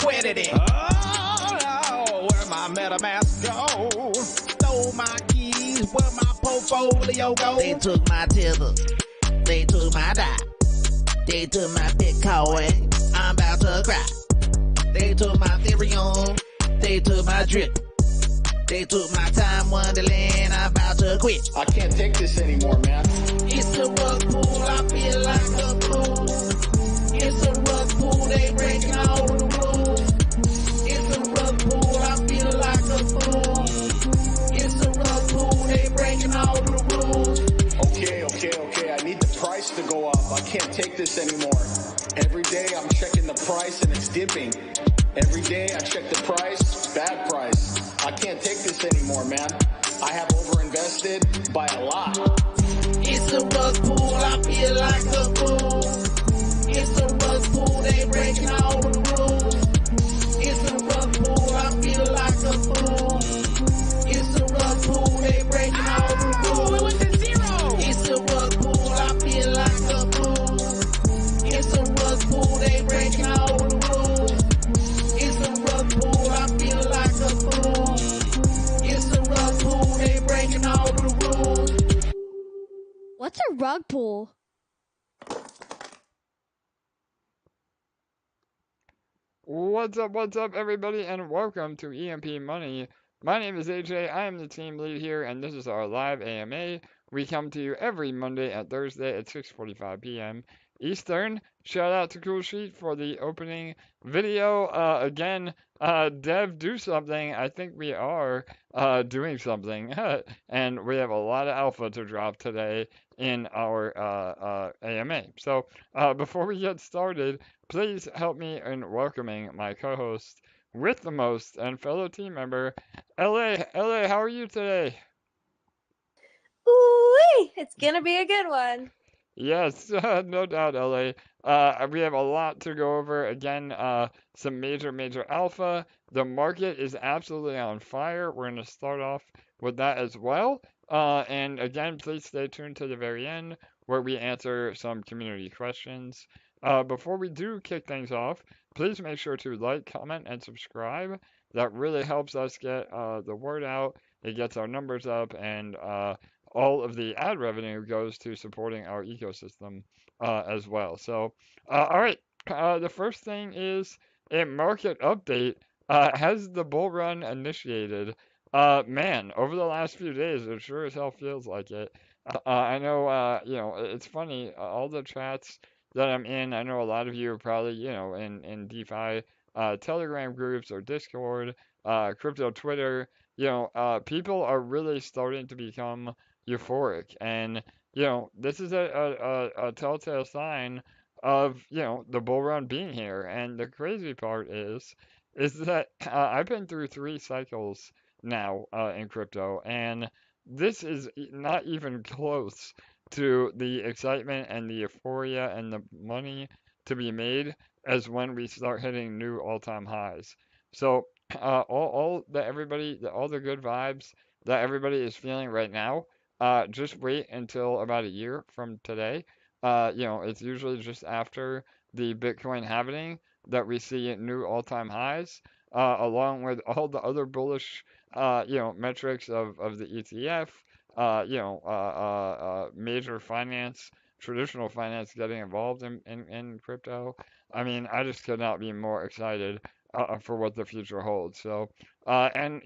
liquidity. Oh, no, where my MetaMask go? Stole my keys, where my portfolio go? They took my tether, they took my DAI, they took my Bitcoin, I'm about to cry. They took my Ethereum, they took my drip, they took my time wonderland, I'm about to quit. I can't take this anymore, man. It's a rug pool, I feel like a fool. It's a rug pool, they breaking all the rules. It's a rug pool, I feel like a fool. It's a rug pool, they breaking all the rules. Okay, I need the price to go up. I can't take this anymore. Every day I'm checking the price and it's dipping. Every day I check the price, bad price. I can't take this anymore, man. I have overinvested by a lot. It's a rug pool, I feel like a fool. It's a rug pool, they breaking all the rules. It's a rug pool, I feel like a fool. It's a rug pool, they breaking all the rules. It went to zero. It's a rug pool, I feel like a fool. It's a rug pool, they breaking all the rules. It's a rug pool, I feel like a fool. It's a rug pool, they breaking all the rules. What's a rug pull? What's up, everybody, and welcome to EMP.Money. My name is AJ, I am the team lead here, and this is our live AMA. We come to you every Monday and Thursday at 6:45 p.m. Eastern. Shout out to Cool Sheet for the opening video. Again, Dev, do something. I think we are doing something, and we have a lot of alpha to drop today in our AMA. So before we get started, please help me in welcoming my co-host with the most and fellow team member, LA. LA, how are you today? Ooh, it's gonna be a good one. Yes, no doubt, LA. We have a lot to go over. Again, some major alpha. The market is absolutely on fire. We're going to start off with that as well. And again, please stay tuned to the very end where we answer some community questions. Before we do kick things off, please make sure to like, comment, and subscribe. That really helps us get the word out. It gets our numbers up, and all of the ad revenue goes to supporting our ecosystem as well. So, all right, the first thing is a market update. Has the bull run initiated? Man, over the last few days, it sure as hell feels like it. I know, it's funny, all the chats that I'm in, I know a lot of you are probably, in DeFi Telegram groups or Discord, crypto Twitter, people are really starting to become euphoric, and this is a telltale sign of the bull run being here. And the crazy part is that I've been through 3 cycles now in crypto, and this is not even close to the excitement and the euphoria and the money to be made as when we start hitting new all-time highs. So all the good vibes that everybody is feeling right now, just wait until about a year from today. It's usually just after the Bitcoin halving that we see new all-time highs, along with all the other bullish, metrics of the ETF, major finance, traditional finance getting involved in crypto. I mean, I just could not be more excited for what the future holds. So, I'm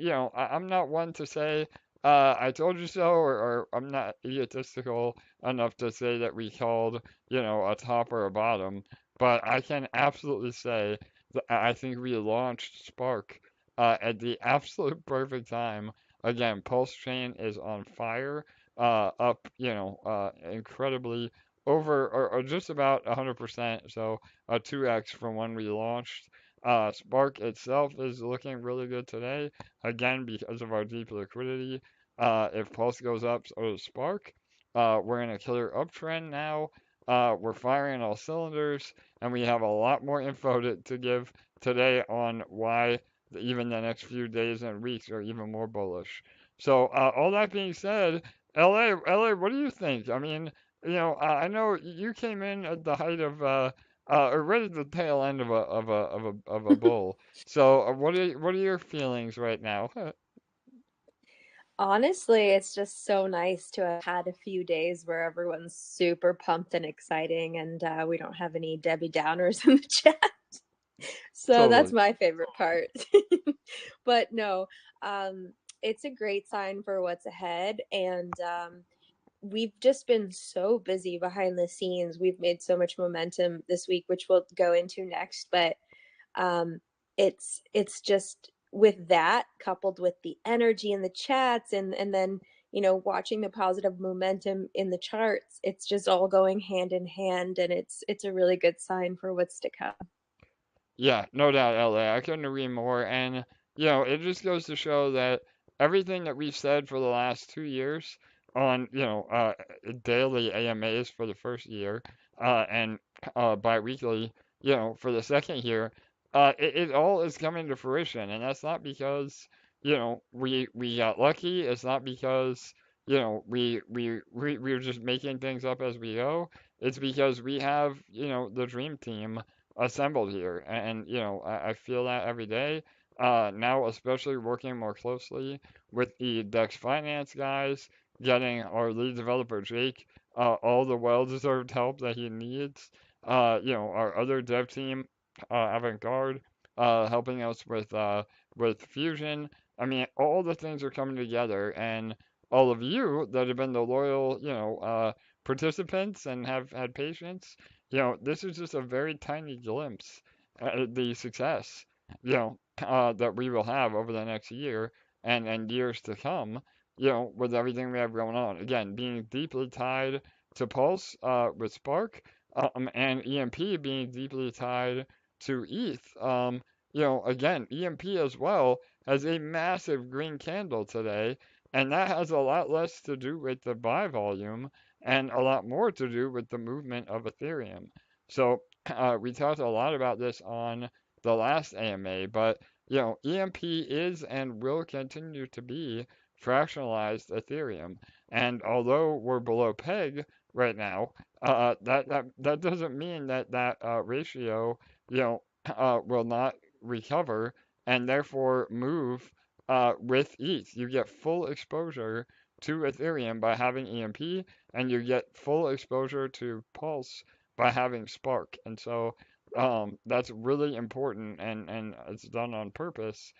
not one to say, I told you so, or I'm not egotistical enough to say that we called, a top or a bottom, but I can absolutely say that I think we launched Spark at the absolute perfect time. Again, Pulse Chain is on fire, up, incredibly over or just about 100%, so a 2x from when we launched. Spark itself is looking really good today, again, because of our deep liquidity. If Pulse goes up, so does Spark. We're in a killer uptrend now. We're firing all cylinders, and we have a lot more info to give today on why even the next few days and weeks are even more bullish. So, all that being said, LA, what do you think? I mean, I know you came in at the height of or right at the tail end of a bull. So, what are your feelings right now? Honestly, it's just so nice to have had a few days where everyone's super pumped and exciting, and we don't have any Debbie Downers in the chat. So that's Totally. my favorite part. But no, it's a great sign for what's ahead. And we've just been so busy behind the scenes. We've made so much momentum this week, which we'll go into next. But um, it's just with that coupled with the energy in the chats and then watching the positive momentum in the charts, it's just all going hand in hand, and it's a really good sign for what's to come. Yeah, no doubt, LA. I couldn't agree more. And, it just goes to show that everything that we've said for the last 2 years on, daily AMAs for the first year, and biweekly, for the second year, it all is coming to fruition. And that's not because, we got lucky. It's not because, we're just making things up as we go. It's because we have, the dream team assembled here. And, I feel that every day. Now, especially working more closely with the Dex Finance guys, getting our lead developer, Jake, all the well-deserved help that he needs. Our other dev team, Avant-Garde, helping us with Fusion. I mean, all the things are coming together, and all of you that have been the loyal, participants and have had patience, this is just a very tiny glimpse at the success, that we will have over the next year and years to come, with everything we have going on. Again, being deeply tied to Pulse, with Spark, and EMP being deeply tied to ETH. Again, EMP as well has a massive green candle today, and that has a lot less to do with the buy volume and a lot more to do with the movement of Ethereum. So we talked a lot about this on the last AMA, but EMP is and will continue to be fractionalized Ethereum. And although we're below peg right now, that doesn't mean that ratio, will not recover and therefore move with ETH. You get full exposure to Ethereum by having EMP, and you get full exposure to Pulse by having Spark. And so that's really important, and it's done on purpose,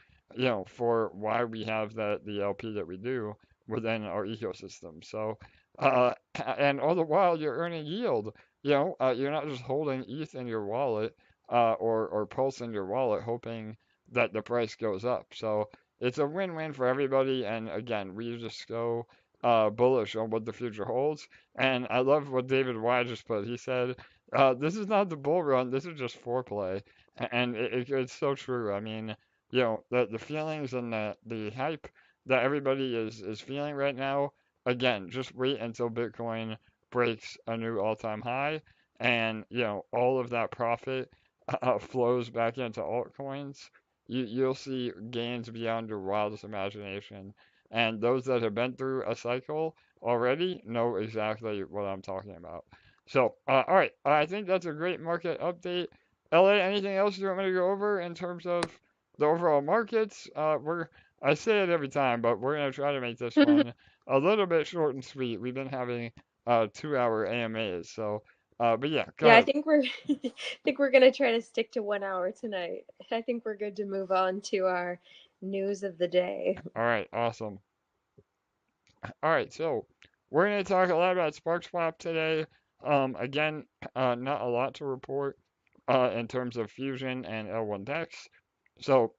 for why we have the LP that we do within our ecosystem. So, and all the while you're earning yield. You're not just holding ETH in your wallet, or Pulse in your wallet, hoping that the price goes up. So it's a win-win for everybody. And again, we just go bullish on what the future holds. And I love what David Y just put. He said, this is not the bull run, this is just foreplay. And it's so true. I mean, the feelings and the hype that everybody is feeling right now, again, just wait until Bitcoin breaks a new all-time high, and, all of that profit flows back into altcoins. You'll see gains beyond your wildest imagination. And those that have been through a cycle already know exactly what I'm talking about. So, all right, I think that's a great market update. LA, anything else you want me to go over in terms of the overall markets? I say it every time, but we're gonna try to make this one a little bit short and sweet. We've been having 2-hour AMAs, so but yeah, go Yeah, I ahead. think we're I think we're gonna try to stick to 1 hour tonight. I think we're good to move on to our news of the day. All right, awesome. All right, so we're gonna talk a lot about Sparkswap today. Again, not a lot to report in terms of Fusion and L1 Dex. So,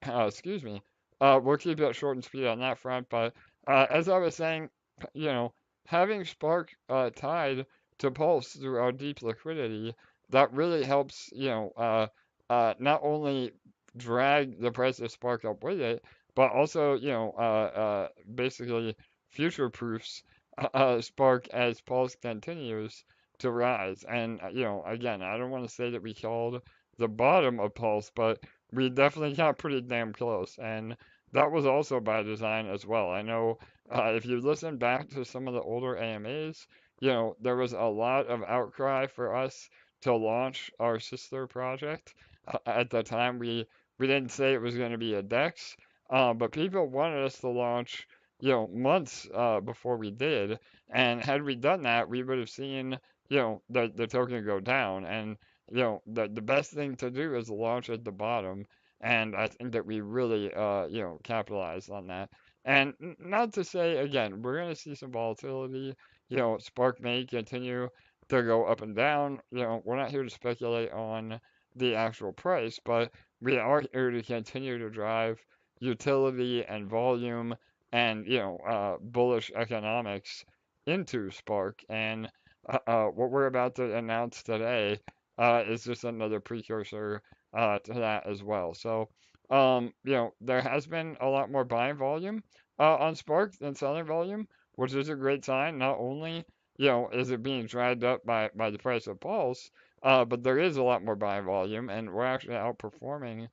excuse me. We'll keep it short and sweet on that front. But as I was saying, you know, having Spark tied to Pulse through our deep liquidity, that really helps, not only drag the price of Spark up with it, but also, basically future proofs Spark as Pulse continues to rise. And, again, I don't want to say that we called the bottom of Pulse, but we definitely got pretty damn close, and that was also by design as well. I know if you listen back to some of the older AMAs, there was a lot of outcry for us to launch our sister project. At the time, we didn't say it was going to be a DEX, but people wanted us to launch, months before we did. And had we done that, we would have seen, the token go down. And the best thing to do is launch at the bottom. And I think that we really, capitalized on that. And not to say, again, we're going to see some volatility. Spark may continue to go up and down. We're not here to speculate on the actual price, but we are here to continue to drive utility and volume and, bullish economics into Spark. And what we're about to announce today is just another precursor to that as well. So, there has been a lot more buying volume on Spark than selling volume, which is a great sign. Not only, is it being dragged up by the price of Pulse, but there is a lot more buying volume, and we're actually outperforming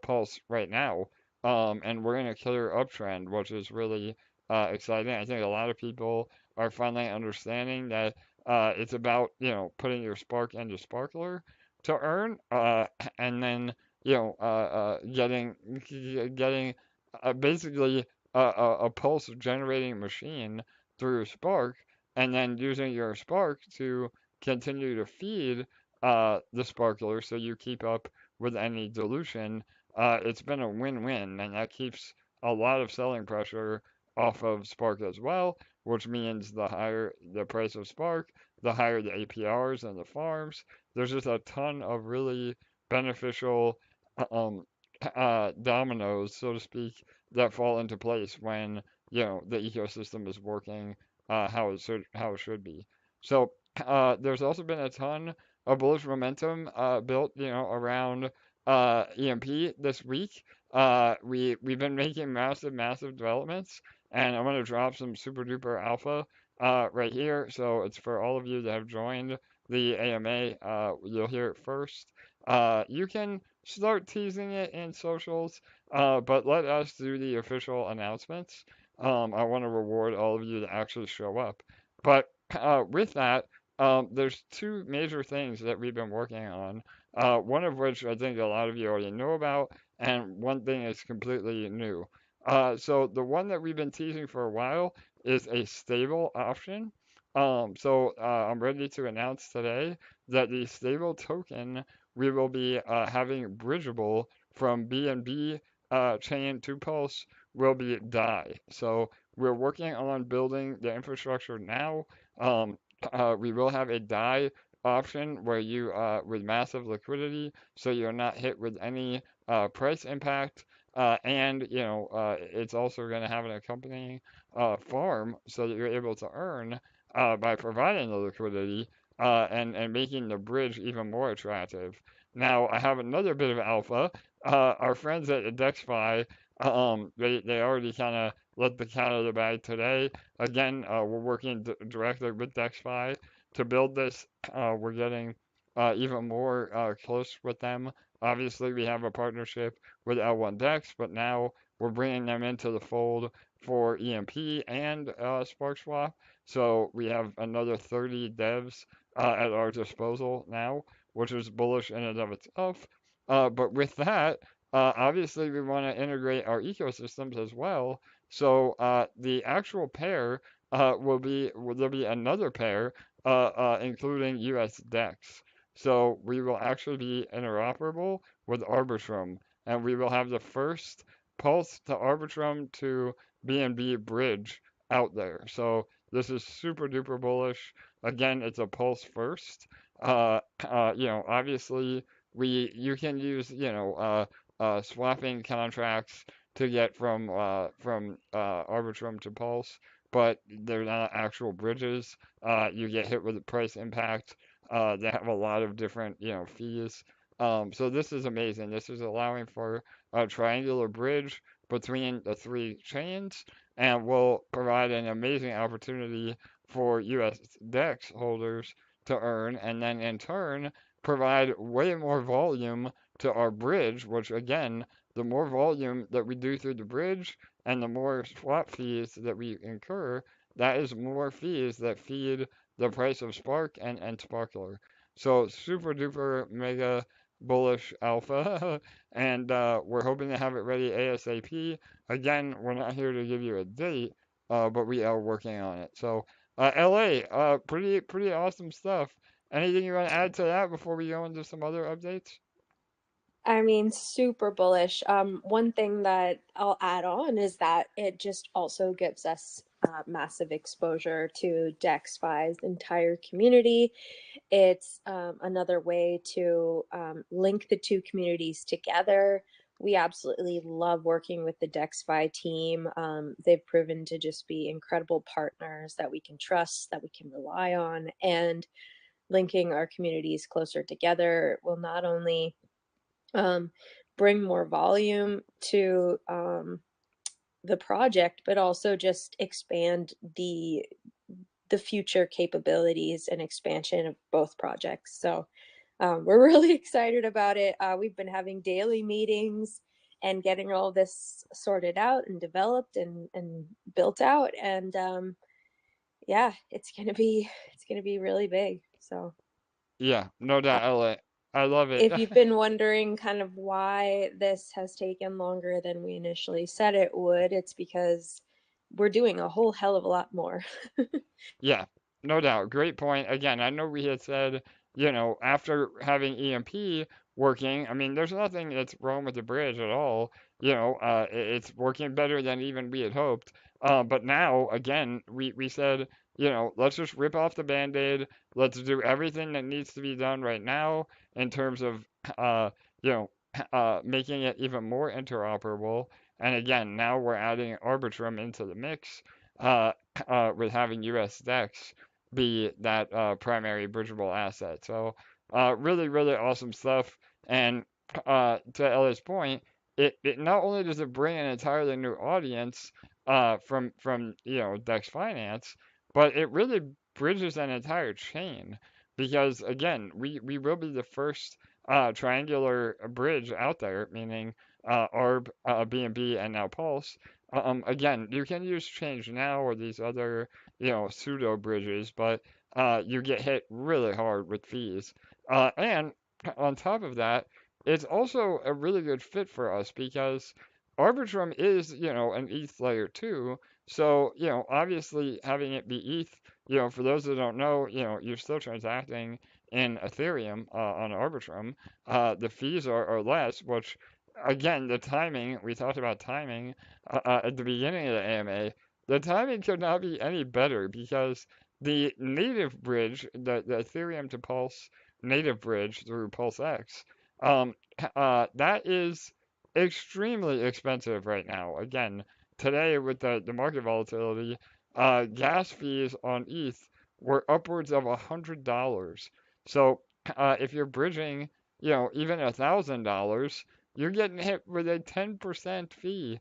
Pulse right now. And we're in a clear uptrend, which is really exciting. I think a lot of people are finally understanding that it's about, putting your Spark into Sparkler to earn, and then, getting basically a pulse generating machine through Spark, and then using your Spark to continue to feed the Sparkler so you keep up with any dilution. It's been a win-win, and that keeps a lot of selling pressure off of Spark as well, which means the higher the price of Spark, the higher the APRs and the farms. There's just a ton of really beneficial um, dominoes, so to speak, that fall into place when the ecosystem is working how it should be. So there's also been a ton of bullish momentum built around EMP this week. We've been making massive developments, and I'm gonna drop some super duper alpha right here. So it's for all of you that have joined the AMA. You'll hear it first. You can start teasing it in socials, but let us do the official announcements. I want to reward all of you that actually show up. But with that, there's two major things that we've been working on. One of which I think a lot of you already know about, and one thing is completely new. So the one that we've been teasing for a while is a stable option. I'm ready to announce today that the stable token we will be having bridgeable from BNB Chain to Pulse will be DAI. So we're working on building the infrastructure now. We will have a DAI option where you with massive liquidity, so you're not hit with any price impact. And it's also going to have an accompanying farm so that you're able to earn by providing the liquidity and making the bridge even more attractive. Now, I have another bit of alpha. Our friends at DexFi, they already kind of let the cat out of the bag today. Again, we're working directly with DexFi to build this. We're getting even more close with them. Obviously, we have a partnership with L1 Dex, but now we're bringing them into the fold for EMP and Sparkswap. So we have another 30 devs at our disposal now, which is bullish in and of itself. But with that, obviously we want to integrate our ecosystems as well. So the actual pair there'll be another pair, including US DEX. So we will actually be interoperable with Arbitrum, and we will have the first Pulse to Arbitrum to BNB bridge out there. So this is super duper bullish. Again, it's a Pulse first. Obviously you can use swapping contracts to get from Arbitrum to Pulse, but they're not actual bridges. You get hit with the price impact. They have a lot of different fees. So this is amazing. This is allowing for a triangular bridge between the three chains, and will provide an amazing opportunity for US DEX holders to earn, and then in turn provide way more volume to our bridge, which again, the more volume that we do through the bridge and the more swap fees that we incur, that is more fees that feed the price of Spark and Sparkler. So super duper mega bullish alpha, and we're hoping to have it ready ASAP. Again, we're not here to give you a date, but we are working on it. So LA, pretty awesome stuff. Anything you want to add to that before we go into some other updates? I mean, super bullish. One thing that I'll add on is that it just also gives us massive exposure to DexFi's entire community. It's another way to link the two communities together. We absolutely love working with the DexFi team. They've proven to just be incredible partners that we can trust, that we can rely on, and linking our communities closer together will not only um, bring more volume to the project, but also just expand the future capabilities and expansion of both projects. So we're really excited about it. We've been having daily meetings and getting all this sorted out and developed and built out. And yeah, it's gonna be really big. So Yeah, no doubt, LA. I love it. if you've been wondering kind of why this has taken longer than we initially said it would, it's because we're doing a whole hell of a lot more. Yeah, no doubt. Great point. Again, I know we had said, after having EMP working, I mean, there's nothing that's wrong with the bridge at all. It's working better than even we had hoped. But now, again, we said, let's just rip off the Band-Aid. Let's do everything that needs to be done right now in terms of, you know, making it even more interoperable. And again, now we're adding Arbitrum into the mix. Uh, with having US DEX be that primary bridgeable asset. So really, really awesome stuff. And to Ella's point, it not only does it bring an entirely new audience from DEX Finance, but it really bridges an entire chain because again, we will be the first triangular bridge out there, meaning Arb, BNB, and now Pulse. Again, you can use Change Now or these other, pseudo bridges, but you get hit really hard with fees. And on top of that, it's also a really good fit for us because Arbitrum is, an ETH layer 2. So, obviously having it be ETH, for those that don't know, you're still transacting in Ethereum on Arbitrum. The fees are less, which again, the timing, we talked about timing at the beginning of the AMA, the timing could not be any better because the native bridge, the Ethereum to Pulse native bridge through Pulse X, um, that is extremely expensive right now. Again, today with the market volatility, gas fees on ETH were upwards of $100. So if you're bridging, even $1,000, you're getting hit with a 10% fee,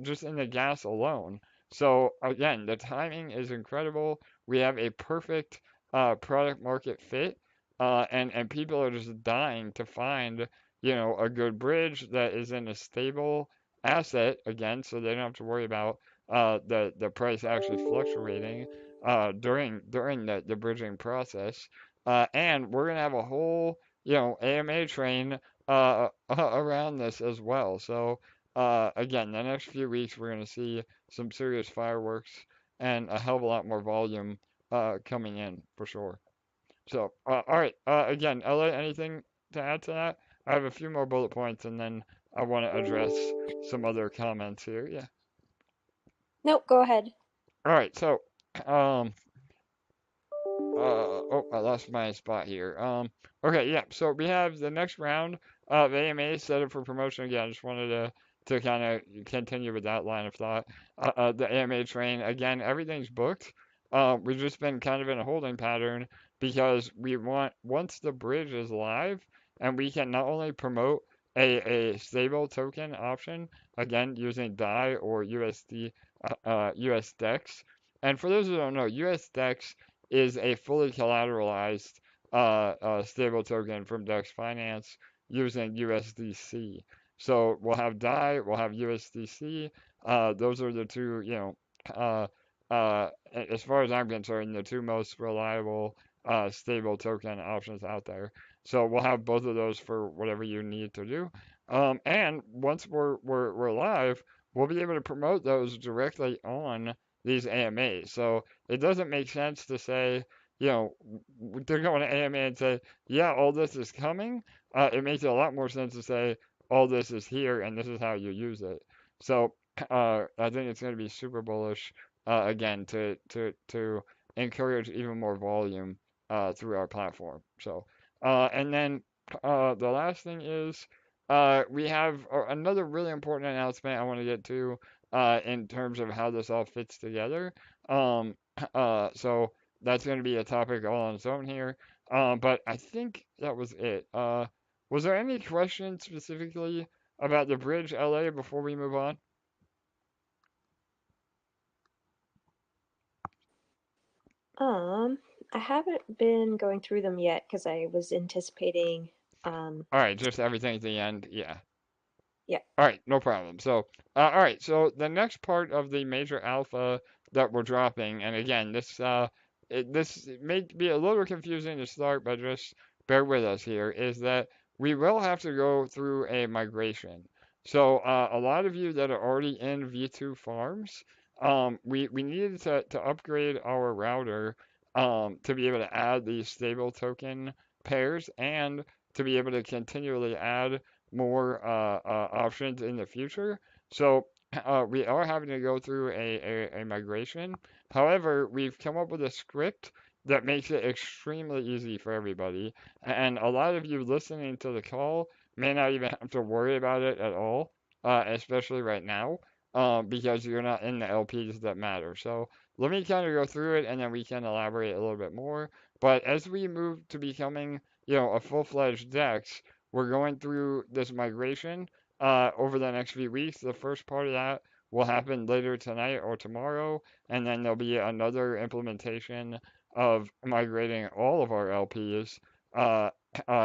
just in the gas alone. So again, the timing is incredible. We have a perfect product market fit, and people are just dying to find, a good bridge that is in a stable asset again, so they don't have to worry about the price actually fluctuating during the bridging process. And we're gonna have a whole, AMA train around this as well. So again, the next few weeks we're going to see some serious fireworks and a hell of a lot more volume coming in for sure. So all right, again, LA, anything to add to that? I have a few more bullet points and then I want to address some other comments here. Yeah. Nope, go ahead. All right. So um, oh, I lost my spot here. Okay, yeah. So we have the next round of AMA set up for promotion again. I just wanted to kind of continue with that line of thought. The AMA train again. Everything's booked. We've just been kind of in a holding pattern because we want once the bridge is live and we can not only promote a stable token option again using DAI or USD USDEX. And for those who don't know, USDEX is a fully collateralized stable token from Dex Finance using USDC. So we'll have DAI, we'll have USDC. Those are the two, as far as I'm concerned, the two most reliable stable token options out there. So we'll have both of those for whatever you need to do. And once we're live, we'll be able to promote those directly on these AMAs. So it doesn't make sense to say, you know, to go on an AMA and say, yeah, all this is coming. It makes a lot more sense to say, all this is here and this is how you use it. So I think it's going to be super bullish again to encourage even more volume through our platform. So and then the last thing is we have another really important announcement I want to get to in terms of how this all fits together. Um, so that's going to be a topic all on its own here. But I think that was it. Was there any questions specifically about the bridge LA before we move on? I haven't been going through them yet because I was anticipating. All right, just everything at the end. Yeah. Yeah. All right, no problem. So, all right, so the next part of the major alpha that we're dropping, and again, this may be a little confusing to start, but just bear with us here, is that we will have to go through a migration. So, a lot of you that are already in V2 farms, we needed to upgrade our router to be able to add these stable token pairs and to be able to continually add more options in the future. So we are having to go through a migration. However, we've come up with a script that makes it extremely easy for everybody. And a lot of you listening to the call may not even have to worry about it at all, especially right now, because you're not in the LPs that matter. So let me kind of go through it and then we can elaborate a little bit more. But as we move to becoming, a full-fledged DEX, we're going through this migration over the next few weeks. The first part of that will happen later tonight or tomorrow, and then there'll be another implementation of migrating all of our LPs uh,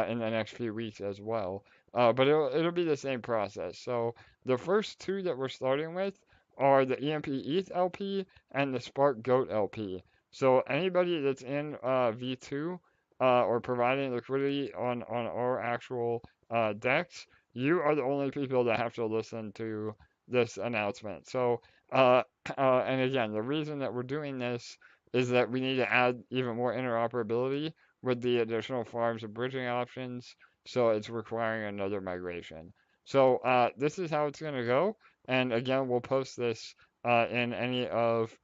in the next few weeks as well. But it'll be the same process. So the first two that we're starting with are the EMP ETH LP and the Spark Goat LP. So anybody that's in V2 or providing liquidity on our actual DEX, you are the only people that have to listen to this announcement. So, and again, the reason that we're doing this is that we need to add even more interoperability with the additional farms and bridging options. So it's requiring another migration. So this is how it's going to go. And again, we'll post this in any of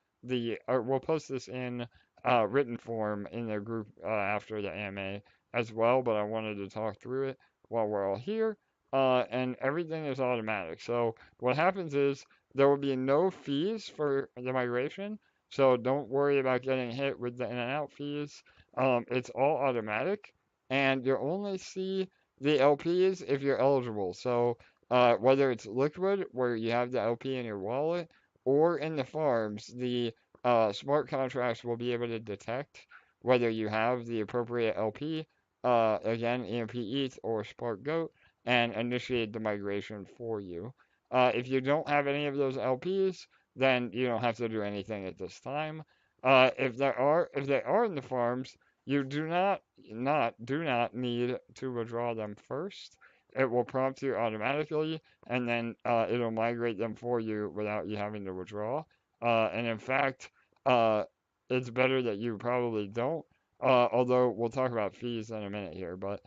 or we'll post this in written form in the group after the AMA as well, but I wanted to talk through it while we're all here. And everything is automatic. So what happens is there will be no fees for the migration. So don't worry about getting hit with the in and out fees. It's all automatic, and you'll only see the LPs if you're eligible. So whether it's liquid, where you have the LP in your wallet, or in the farms, the smart contracts will be able to detect whether you have the appropriate LP, again, EMP ETH or Spark Goat, and initiate the migration for you. If you don't have any of those LPs, then you don't have to do anything at this time. If they are in the farms, you do not need to withdraw them first. It will prompt you automatically, and then it'll migrate them for you without you having to withdraw. And in fact, uh, it's better that you probably don't. Although we'll talk about fees in a minute here, but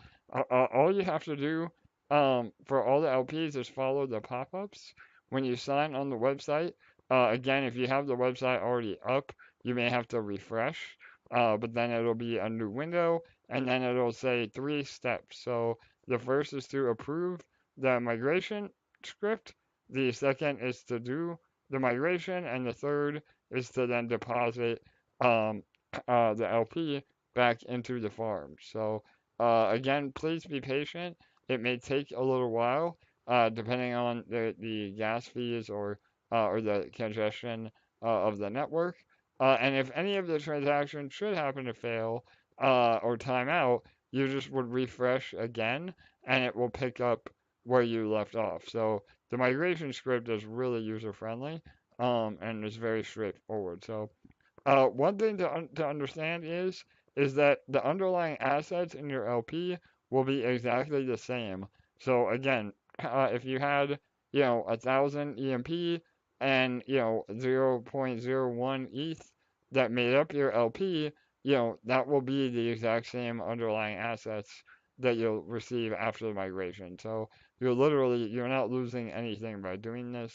all you have to do for all the LPs is follow the pop-ups when you sign on the website. Again, if you have the website already up, you may have to refresh, but then it'll be a new window, and then it'll say 3 steps. So the first is to approve the migration script. The second is to do the migration, and the third is to then deposit um, the LP back into the farm. So again, please be patient. It may take a little while, depending on the gas fees or the congestion of the network. And if any of the transactions should happen to fail or time out, you just would refresh again, and it will pick up where you left off. So the migration script is really user friendly, and it's very straightforward. So one thing to understand is is that the underlying assets in your LP will be exactly the same. So again, if you had, 1,000 EMP and, 0.01 ETH that made up your LP, that will be the exact same underlying assets that you'll receive after the migration. So you're not losing anything by doing this,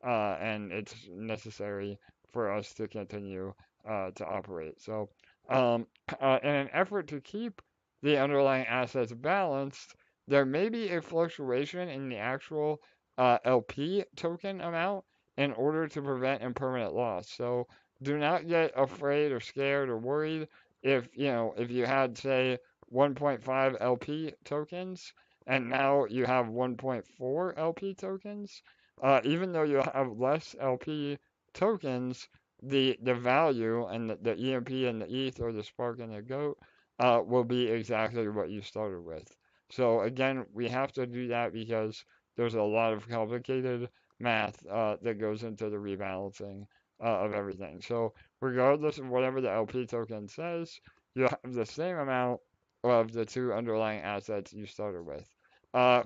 and it's necessary for us to continue to operate. So, in an effort to keep the underlying assets balanced, there may be a fluctuation in the actual LP token amount in order to prevent impermanent loss. So do not get afraid or scared or worried if you had, say, 1.5 LP tokens and now you have 1.4 LP tokens. Even though you have less LP tokens, the value and the EMP and the ETH or the Spark and the GOAT will be exactly what you started with. So again, we have to do that because there's a lot of complicated math that goes into the rebalancing of everything. So regardless of whatever the LP token says, you have the same amount of the two underlying assets you started with.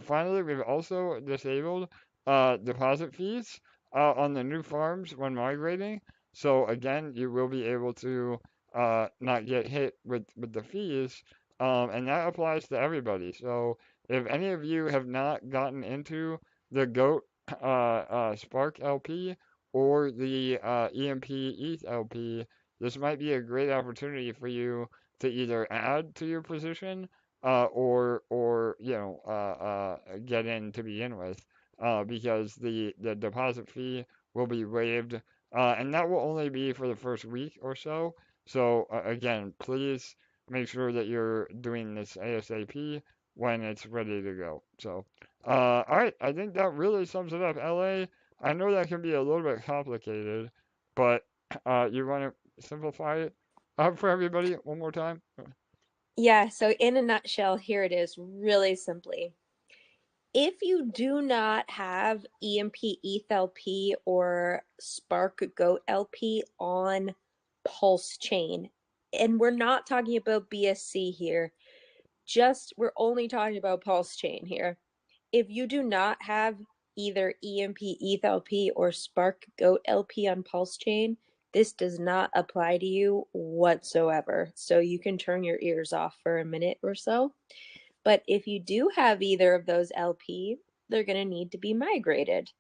Finally, we've also disabled deposit fees on the new farms when migrating. So again, you will be able to not get hit with the fees, and that applies to everybody. So if any of you have not gotten into the GOAT Spark LP or the EMP ETH LP, this might be a great opportunity for you to either add to your position or get in to begin with, because the deposit fee will be waived, and that will only be for the first week or so. So again, please make sure that you're doing this ASAP when it's ready to go. So, all right, I think that really sums it up. LA, I know that can be a little bit complicated, but you want to simplify it for everybody one more time? Yeah, so in a nutshell, here it is really simply. If you do not have EMP ETH LP or Spark Goat LP on Pulse Chain, and we're not talking about BSC here, we're only talking about Pulse Chain here. If you do not have either EMP ETH LP or Spark Goat LP on Pulse Chain, this does not apply to you whatsoever. So you can turn your ears off for a minute or so. But if you do have either of those LP, they're going to need to be migrated.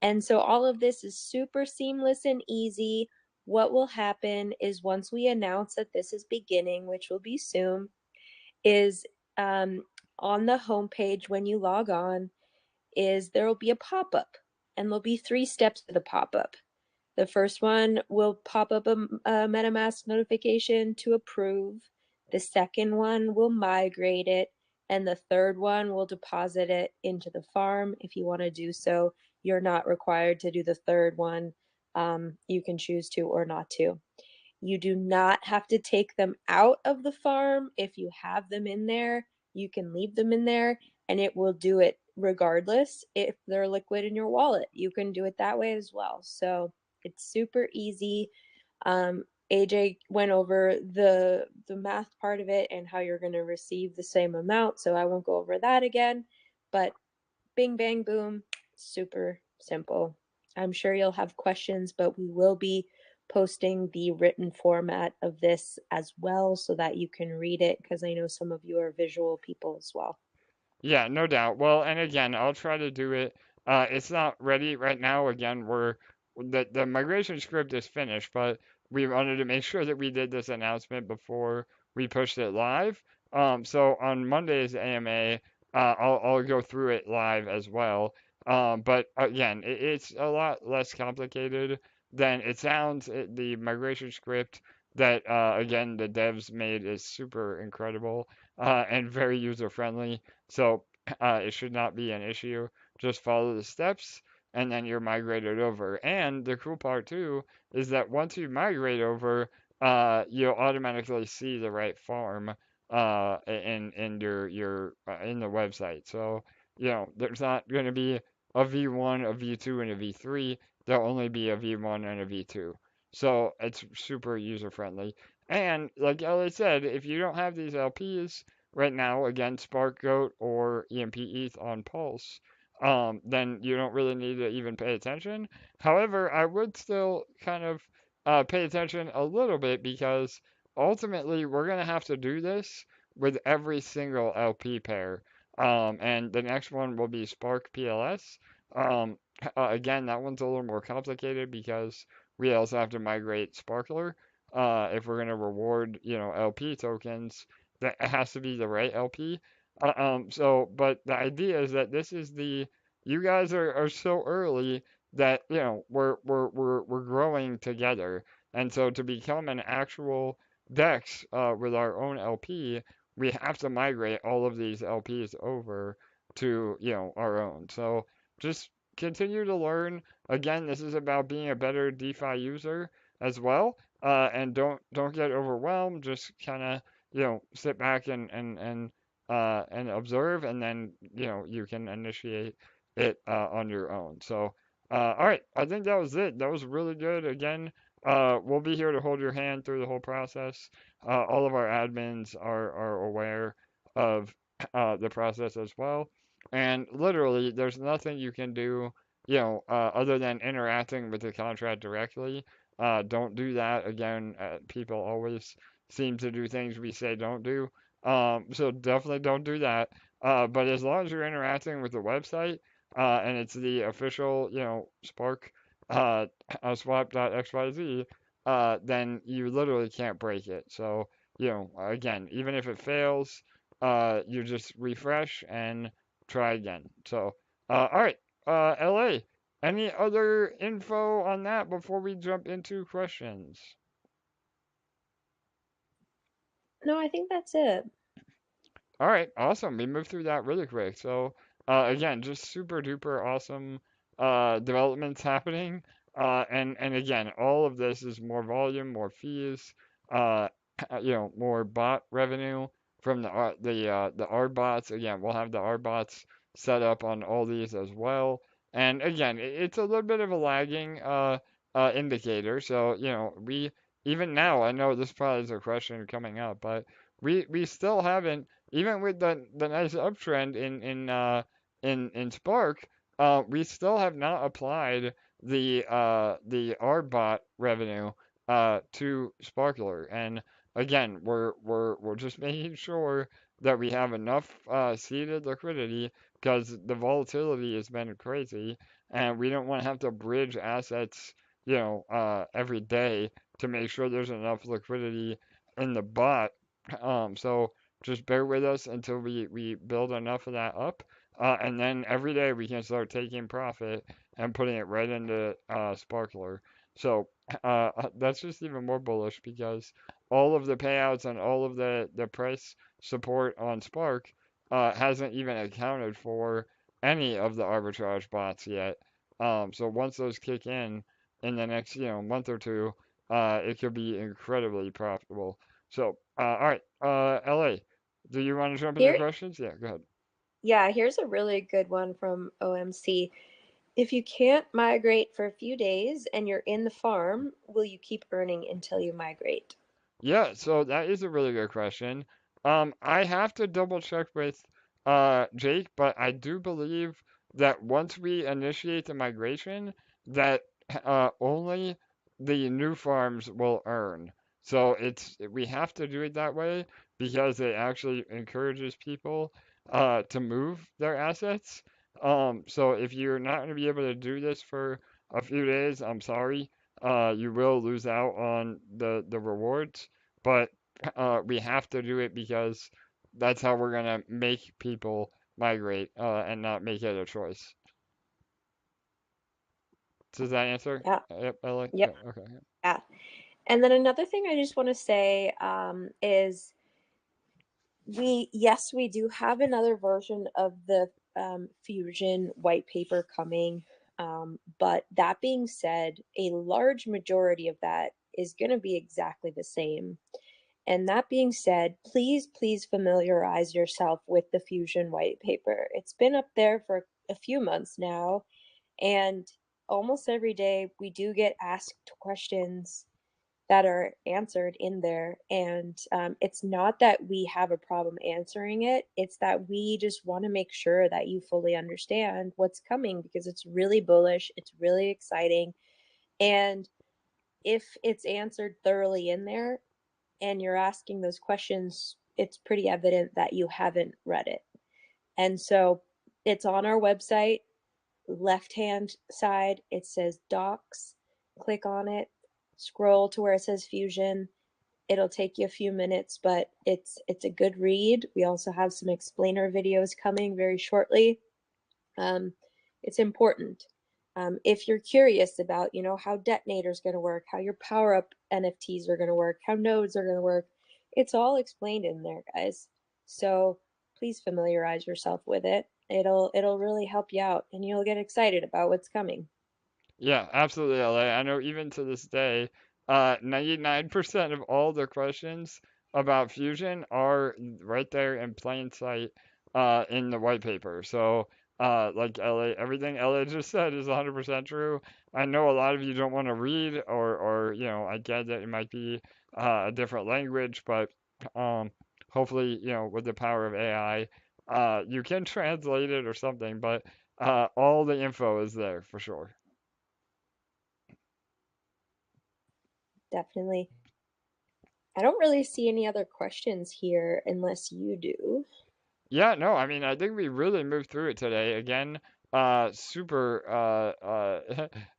And so all of this is super seamless and easy. What will happen is once we announce that this is beginning, which will be soon, is on the homepage when you log on, is there will be a pop-up, and there'll be 3 steps to the pop-up. The first one will pop up a MetaMask notification to approve. The second one will migrate it. And the third one will deposit it into the farm. If you want to do so, you're not required to do the third one. You can choose to or not to. You do not have to take them out of the farm. If you have them in there, you can leave them in there and it will do it regardless if they're liquid in your wallet. You can do it that way as well. So it's super easy. AJ went over the math part of it and how you're going to receive the same amount, so I won't go over that again. But bing, bang, boom, super simple. I'm sure you'll have questions, but we will be posting the written format of this as well so that you can read it, because I know some of you are visual people as well. Yeah, no doubt. Well, and again, I'll try to do it. It's not ready right now. Again, the migration script is finished, but we wanted to make sure that we did this announcement before we pushed it live. So on Monday's AMA, I'll go through it live as well. But again, it's a lot less complicated than it sounds. The migration script that again the devs made is super incredible and very user friendly. So it should not be an issue. Just follow the steps and then you're migrated over. And the cool part too is that once you migrate over, you'll automatically see the right farm in your in the website. So there's not going to be a V1, a V2, and a V3. There'll only be a V1 and a V2. So it's super user friendly. And like Ellie said, if you don't have these LPs right now, again, Spark Goat or EMP ETH on Pulse, then you don't really need to even pay attention. However, I would still kind of pay attention a little bit because ultimately we're going to have to do this with every single LP pair. And the next one will be Spark PLS. Um, again, that one's a little more complicated because we also have to migrate Sparkler if we're going to reward, LP tokens, that has to be the right LP. But the idea is that you guys are so early that, we're growing together. And so to become an actual DEX with our own LP, we have to migrate all of these LPs over to, our own. So just continue to learn. Again, this is about being a better DeFi user as well, and don't get overwhelmed. Just kind of sit back and observe, and then you can initiate it on your own. So all right, I think that was it. That was really good. Again, we'll be here to hold your hand through the whole process. All of our admins are aware of the process as well, and literally, there's nothing you can do. Other than interacting with the contract directly, don't do that. Again, people always seem to do things we say don't do. So definitely don't do that. But as long as you're interacting with the website, and it's the official, Spark, uh, swap.xyz, then you literally can't break it. So, again, even if it fails, you just refresh and try again. So, all right, LA. Any other info on that before we jump into questions? No, I think that's it. All right, awesome. We moved through that really quick. So, again, just super duper awesome developments happening. And again, all of this is more volume, more fees, uh, more bot revenue from the Arb bots. Again, we'll have the Arb bots set up on all these as well. And again, it's a little bit of a lagging indicator. So, we even now, I know this probably is a question coming up, but we still haven't, even with the nice uptrend in Spark, we still have not applied the Arb bot revenue to Sparkler. And again, we're just making sure that we have enough seeded liquidity because the volatility has been crazy, and we don't want to have to bridge assets, every day to make sure there's enough liquidity in the bot. So just bear with us until we build enough of that up. And then every day we can start taking profit and putting it right into Sparkler. So that's just even more bullish because all of the payouts and all of the price support on Spark hasn't even accounted for any of the arbitrage bots yet. So once those kick in the next month or two, it could be incredibly profitable. So all right, LA. Do you want to jump into Here, questions? Yeah, go ahead. yeah, here's a really good one from OMC. If you can't migrate for a few days and you're in the farm, will you keep earning until you migrate? Yeah, so that is a really good question. I have to double check with Jake, but I do believe that once we initiate the migration, that only the new farms will earn. So we have to do it that way because it actually encourages people to move their assets. So if you're not going to be able to do this for a few days, I'm sorry. You will lose out on the rewards, but we have to do it because that's how we're gonna make people migrate and not make it a choice. Does that answer? Yeah. Yep, Ellie? Yeah, Yep. okay. Yeah. And then another thing I just want to say is yes, we do have another version of the Fusion white paper coming. But that being said, a large majority of that is going to be exactly the same. And that being said, please familiarize yourself with the Fusion white paper. It's been up there for a few months now, and almost every day we do get asked questions that are answered in there. And it's not that we have a problem answering it, it's that we just want to make sure that you fully understand what's coming, because it's really bullish, it's really exciting. And if it's answered thoroughly in there and you're asking those questions, it's pretty evident that you haven't read it. And so it's on our website, left hand side, it says docs. Click on it, scroll to where it says fusion. It'll take you a few minutes, but it's a good read. We also have some explainer videos coming very shortly. It's important. If you're curious about, how Detonator is going to work, how your power up NFTs are going to work, how nodes are going to work, it's all explained in there, guys. So please familiarize yourself with it. It'll really help you out, and you'll get excited about what's coming. Yeah, absolutely, LA. I know even to this day, 99% of all the questions about fusion are right there in plain sight in the white paper. So, like LA, everything LA just said is 100% true. I know a lot of you don't want to read, or I get that it might be a different language, but hopefully, with the power of AI, you can translate it or something. But all the info is there for sure. Definitely. I don't really see any other questions here unless you do. Yeah, no, I mean, I think we really moved through it today. Again, super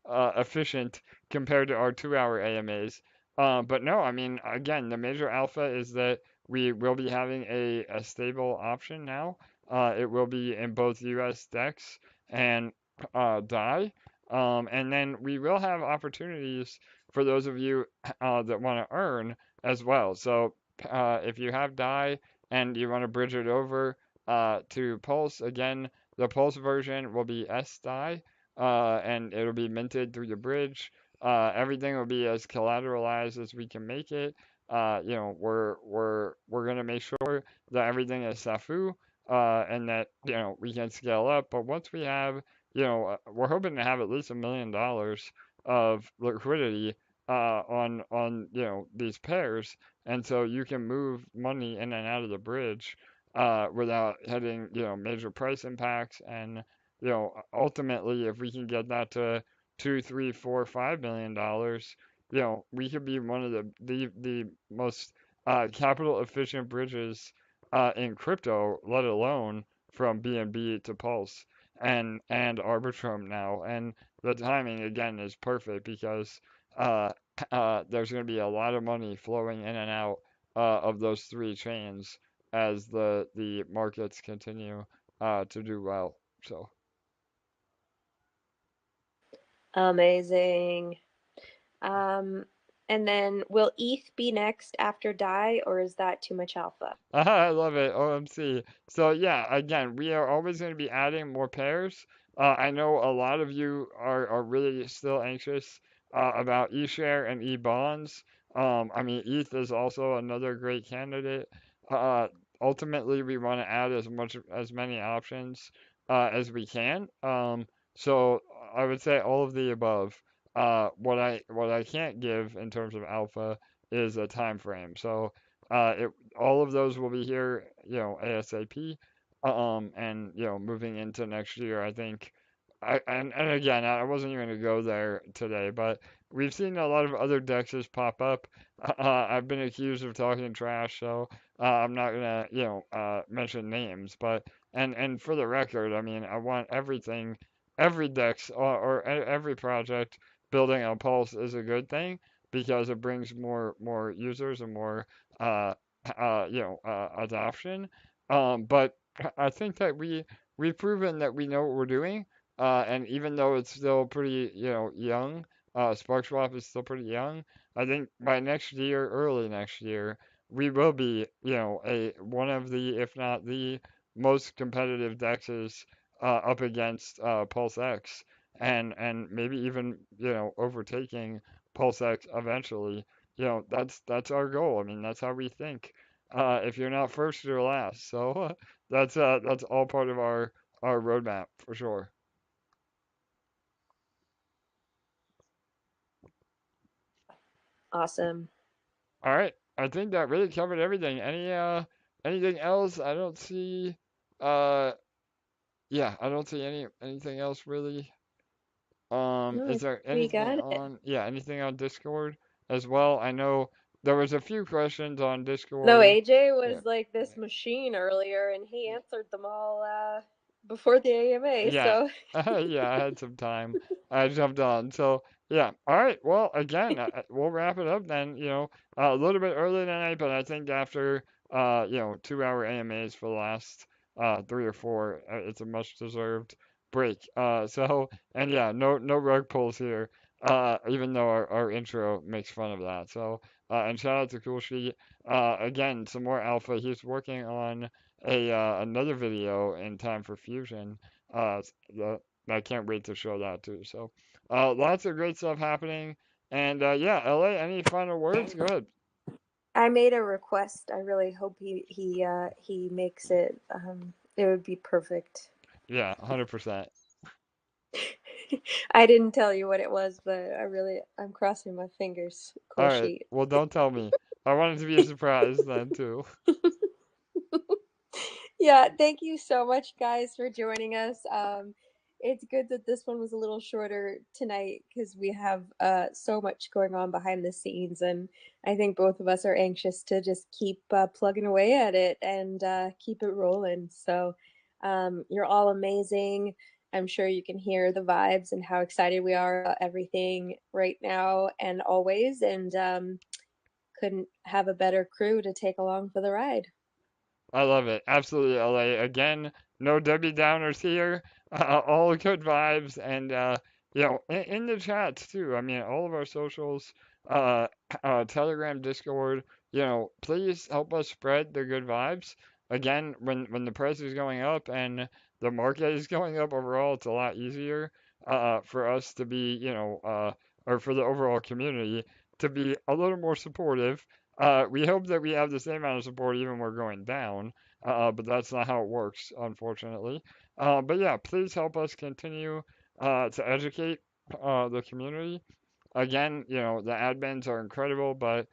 efficient compared to our 2-hour AMAs. But no, I mean, again, the major alpha is that we will be having a stable option now. It will be in both US DEX and DAI. And then we will have opportunities for those of you that want to earn as well. So if you have DAI and you want to bridge it over, to Pulse. Again, the Pulse version will be SDI, and it'll be minted through the bridge. Everything will be as collateralized as we can make it. We're gonna make sure that everything is SAFU, and that we can scale up. But once we have, we're hoping to have at least $1 million of liquidity on these pairs, and so you can move money in and out of the bridge without having, major price impacts. And, ultimately, if we can get that to two, three, four, $5 million, we could be one of the most capital efficient bridges in crypto, let alone from BNB to Pulse and Arbitrum now. And the timing again is perfect because there's going to be a lot of money flowing in and out of those three chains as the markets continue to do well. So Amazing. Um, and then will ETH be next after DAI, or is that too much alpha? I love it, OMC. So yeah, again, we are always going to be adding more pairs. I know a lot of you are really still anxious about eShare and eBonds. I mean, ETH is also another great candidate. Uh, ultimately, we want to add as many options as we can. So I would say all of the above. What I can't give in terms of alpha is a time frame. So all of those will be here, ASAP. And moving into next year, I think. And again, I wasn't even gonna go there today, but we've seen a lot of other dexes pop up. I've been accused of talking trash, so I'm not gonna, mention names. But and for the record, I mean, I want everything, every dex or every project building on Pulse is a good thing because it brings more users and more adoption. But I think that we've proven that we know what we're doing. And even though it's still pretty, young, Sparkswap is still pretty young. I think by next year, early next year, we will be, a one of the, if not the most competitive dexes up against Pulse X, and maybe even, overtaking Pulse X eventually. That's our goal. I mean, that's how we think. If you're not first, you're last. So that's all part of our roadmap for sure. Awesome. All right. I think that really covered everything. Anything else? I don't see. Uh, yeah, I don't see anything else really. No, I Is think there we anything got it. on? Yeah, anything on Discord as well? I know there was a few questions on No, Discord. AJ Yeah. was like this machine earlier, and he answered them all before the AMA. Yeah, So yeah, I had some time. I jumped on. So, yeah. All right. Well, again, we'll wrap it up then, a little bit early tonight, but I think after, 2-hour AMAs for the last, 3 or 4, it's a much deserved break. And yeah, no rug pulls here, even though our intro makes fun of that. So, and shout out to Cool Sheet. Again, some more alpha. He's working on another video in time for Fusion. Uh, the, I can't wait to show that too. So, lots of great stuff happening. And yeah, LA, any final words? Go ahead. I made a request. I really hope he makes it. It would be perfect. Yeah, 100%. I didn't tell you what it was, but I'm crossing my fingers. All Cool right. sheet. Well, don't tell me. I want it to be a surprise then too. Yeah, thank you so much, guys, for joining us. It's good that this one was a little shorter tonight because we have so much going on behind the scenes, and I think both of us are anxious to just keep plugging away at it and keep it rolling. So, you're all amazing. I'm sure you can hear the vibes and how excited we are about everything right now and always, and couldn't have a better crew to take along for the ride. I love it. Absolutely, LA. Again, no Debbie Downers here. All good vibes. And, in the chats too. I mean, all of our socials, uh, Telegram, Discord, please help us spread the good vibes. Again, when the price is going up and the market is going up overall, it's a lot easier, for us to be, or for the overall community to be a little more supportive. We hope that we have the same amount of support even when we're going down, but that's not how it works, unfortunately. But yeah, please help us continue to educate the community. Again, the admins are incredible, but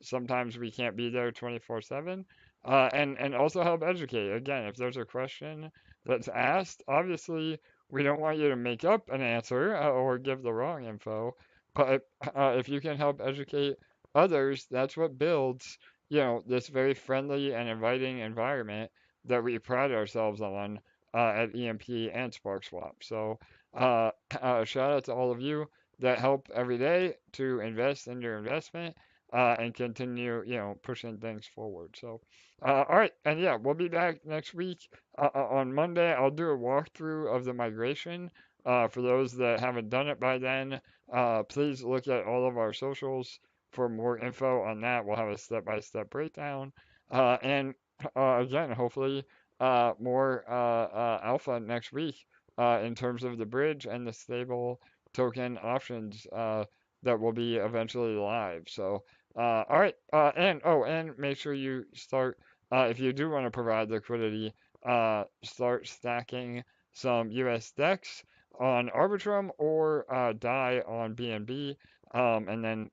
sometimes we can't be there 24/7. And also help educate. Again, if there's a question that's asked, obviously we don't want you to make up an answer or give the wrong info. But if you can help educate others, that's what builds, this very friendly and inviting environment that we pride ourselves on at EMP and Sparkswap. So shout out to all of you that help every day to invest in your investment and continue, pushing things forward. So, all right, and yeah, we'll be back next week on Monday. I'll do a walkthrough of the migration. For those that haven't done it by then, please look at all of our socials for more info on that. We'll have a step-by-step breakdown, and again, hopefully, more alpha next week in terms of the bridge and the stable token options that will be eventually live. So, all right, and make sure you start if you do want to provide liquidity, start stacking some US DEX on Arbitrum or DAI on BNB, and then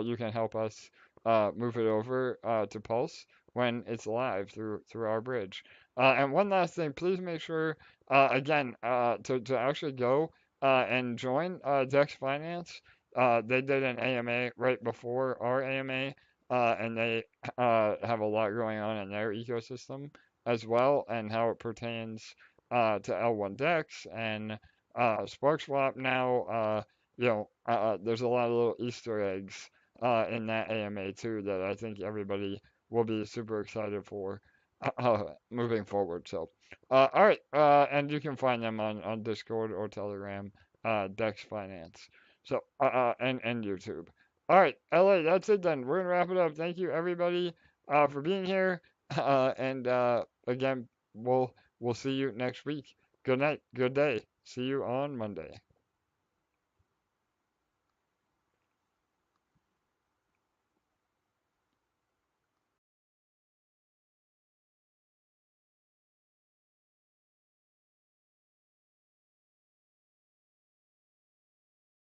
you can help us move it over to Pulse when it's live through our bridge. And one last thing, please make sure again to actually go and join Dex Finance. They did an AMA right before our AMA, and they have a lot going on in their ecosystem as well, and how it pertains to L1 Dex and SparkSwap now. There's a lot of little Easter eggs in that AMA too that I think everybody will be super excited for moving forward. So, all right, and you can find them on Discord or Telegram, Dex Finance. So, and YouTube. All right, LA, that's it then. We're gonna wrap it up. Thank you everybody for being here, and again, we'll see you next week. Good night, good day. See you on Monday.